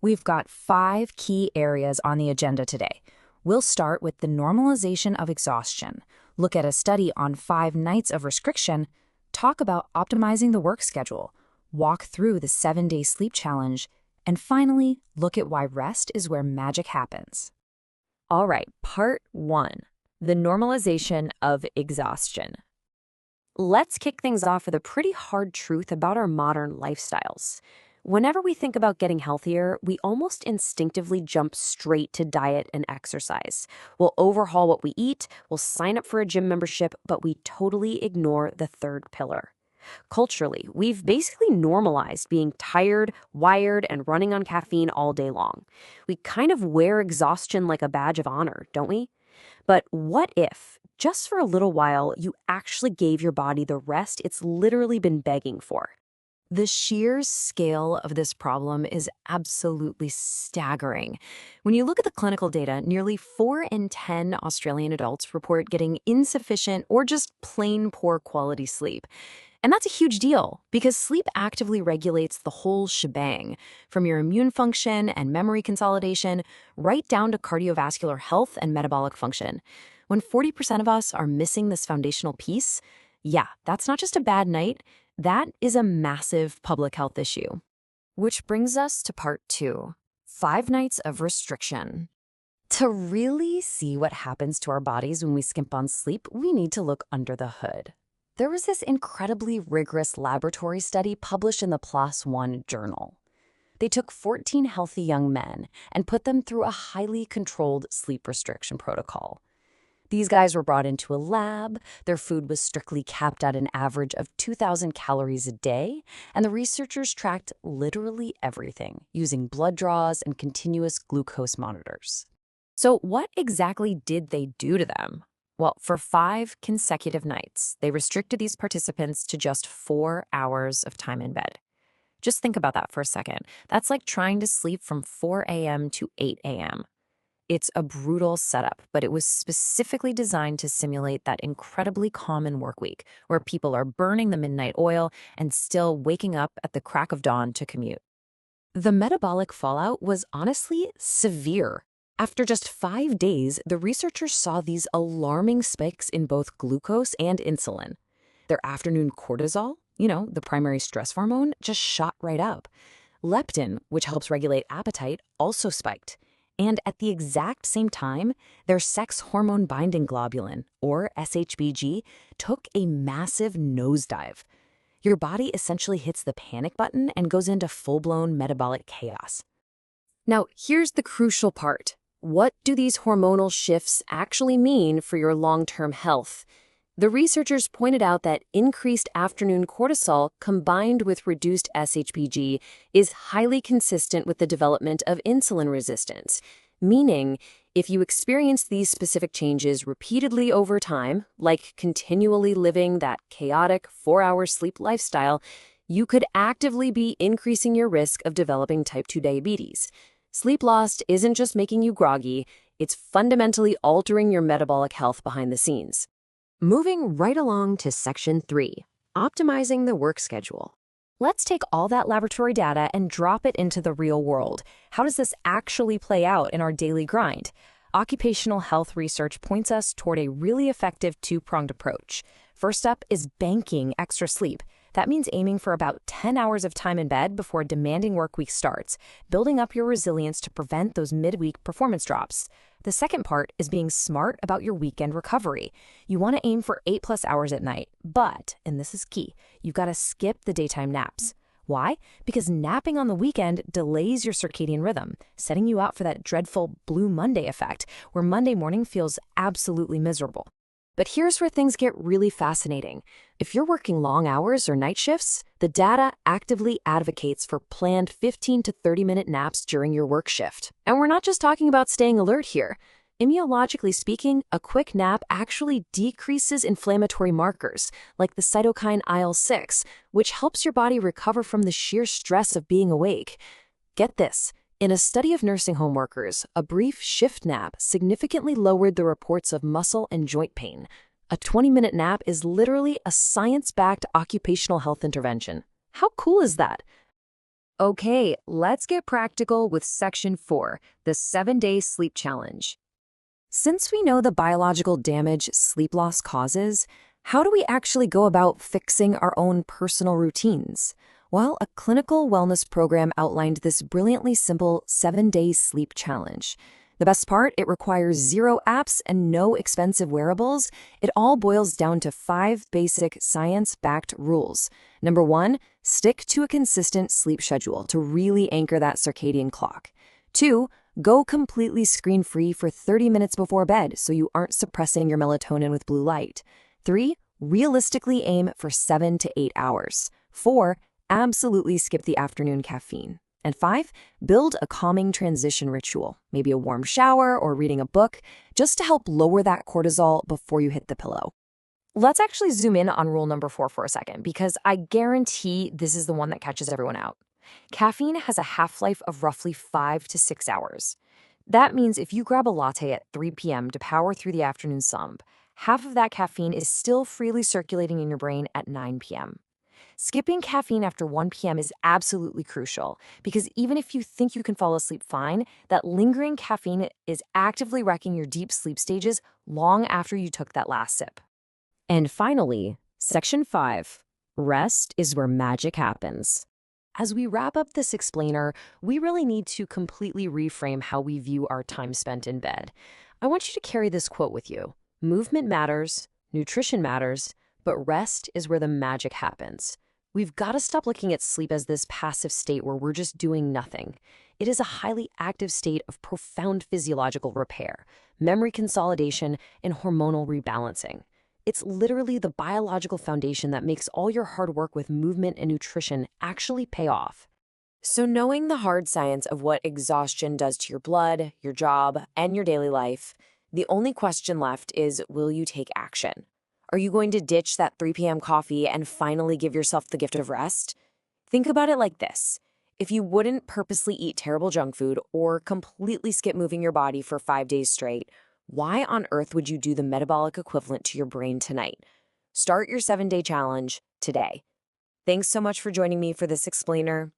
We've got 5 key areas on the agenda today. We'll start with the normalization of exhaustion, look at a study on 5 nights of restriction, talk about optimizing the work schedule, walk through the 7-day sleep challenge, and finally, look at why rest is where magic happens. All right, part 1, the normalization of exhaustion. Let's kick things off with a pretty hard truth about our modern lifestyles. Whenever we think about getting healthier, we almost instinctively jump straight to diet and exercise. We'll overhaul what we eat, we'll sign up for a gym membership, but we totally ignore the third pillar. Culturally, we've basically normalized being tired, wired, and running on caffeine all day long. We kind of wear exhaustion like a badge of honor, don't we? But what if, just for a little while, you actually gave your body the rest it's literally been begging for? The sheer scale of this problem is absolutely staggering. When you look at the clinical data, nearly 4 in 10 Australian adults report getting insufficient or just plain poor quality sleep. And that's a huge deal because sleep actively regulates the whole shebang, from your immune function and memory consolidation right down to cardiovascular health and metabolic function. When 40% of us are missing this foundational piece, yeah, that's not just a bad night. That is a massive public health issue. Which brings us to part 2, 5 nights of restriction. To really see what happens to our bodies when we skimp on sleep, we need to look under the hood. There was this incredibly rigorous laboratory study published in the PLOS One journal. They took 14 healthy young men and put them through a highly controlled sleep restriction protocol. These guys were brought into a lab, their food was strictly capped at an average of 2,000 calories a day, and the researchers tracked literally everything using blood draws and continuous glucose monitors. So what exactly did they do to them? Well, for 5 consecutive nights, they restricted these participants to just 4 hours of time in bed. Just think about that for a second. That's like trying to sleep from 4 a.m. to 8 a.m. It's a brutal setup, but it was specifically designed to simulate that incredibly common work week where people are burning the midnight oil and still waking up at the crack of dawn to commute. The metabolic fallout was honestly severe. After just 5 days, the researchers saw these alarming spikes in both glucose and insulin. Their afternoon cortisol, the primary stress hormone, just shot right up. Leptin, which helps regulate appetite, also spiked. And at the exact same time, their sex hormone binding globulin, or SHBG, took a massive nosedive. Your body essentially hits the panic button and goes into full-blown metabolic chaos. Now, here's the crucial part. What do these hormonal shifts actually mean for your long-term health? The researchers pointed out that increased afternoon cortisol combined with reduced SHBG is highly consistent with the development of insulin resistance, meaning if you experience these specific changes repeatedly over time, like continually living that chaotic 4-hour sleep lifestyle, you could actively be increasing your risk of developing type 2 diabetes. Sleep loss isn't just making you groggy, it's fundamentally altering your metabolic health behind the scenes. Moving right along to section 3, optimizing the work schedule. Let's take all that laboratory data and drop it into the real world. How does this actually play out in our daily grind? Occupational health research points us toward a really effective 2-pronged approach. First up is banking extra sleep. That means aiming for about 10 hours of time in bed before a demanding work week starts, building up your resilience to prevent those midweek performance drops. The second part is being smart about your weekend recovery. You want to aim for 8+ hours at night, but, and this is key, you've got to skip the daytime naps. Why? Because napping on the weekend delays your circadian rhythm, setting you out for that dreadful Blue Monday effect, where Monday morning feels absolutely miserable. But here's where things get really fascinating. If you're working long hours or night shifts, the data actively advocates for planned 15 to 30-minute naps during your work shift. And we're not just talking about staying alert here. Immunologically speaking, a quick nap actually decreases inflammatory markers, like the cytokine IL-6, which helps your body recover from the sheer stress of being awake. Get this. In a study of nursing home workers, a brief shift nap significantly lowered the reports of muscle and joint pain. A 20-minute nap is literally a science-backed occupational health intervention. How cool is that? Okay, let's get practical with Section 4, the 7-day sleep challenge. Since we know the biological damage sleep loss causes, how do we actually go about fixing our own personal routines? Well, a clinical wellness program outlined this brilliantly simple 7-day sleep challenge. The best part, it requires zero apps and no expensive wearables. It all boils down to 5 basic science-backed rules. Number 1, stick to a consistent sleep schedule to really anchor that circadian clock. 2, go completely screen-free for 30 minutes before bed so you aren't suppressing your melatonin with blue light. 3, realistically aim for 7 to 8 hours. 4, absolutely skip the afternoon caffeine. And 5, build a calming transition ritual, maybe a warm shower or reading a book, just to help lower that cortisol before you hit the pillow. Let's actually zoom in on rule number 4 for a second, because I guarantee this is the one that catches everyone out. Caffeine has a half-life of roughly 5 to 6 hours. That means if you grab a latte at 3 p.m. to power through the afternoon slump, half of that caffeine is still freely circulating in your brain at 9 p.m. Skipping caffeine after 1 p.m. is absolutely crucial because even if you think you can fall asleep fine, that lingering caffeine is actively wrecking your deep sleep stages long after you took that last sip. And finally, Section 5, rest is where magic happens. As we wrap up this explainer, we really need to completely reframe how we view our time spent in bed. I want you to carry this quote with you. Movement matters, nutrition matters, but rest is where the magic happens. We've got to stop looking at sleep as this passive state where we're just doing nothing. It is a highly active state of profound physiological repair, memory consolidation, and hormonal rebalancing. It's literally the biological foundation that makes all your hard work with movement and nutrition actually pay off. So knowing the hard science of what exhaustion does to your blood, your job, and your daily life, the only question left is, will you take action? Are you going to ditch that 3 p.m. coffee and finally give yourself the gift of rest? Think about it like this. If you wouldn't purposely eat terrible junk food or completely skip moving your body for 5 days straight, why on earth would you do the metabolic equivalent to your brain tonight? Start your 7-day challenge today. Thanks so much for joining me for this explainer.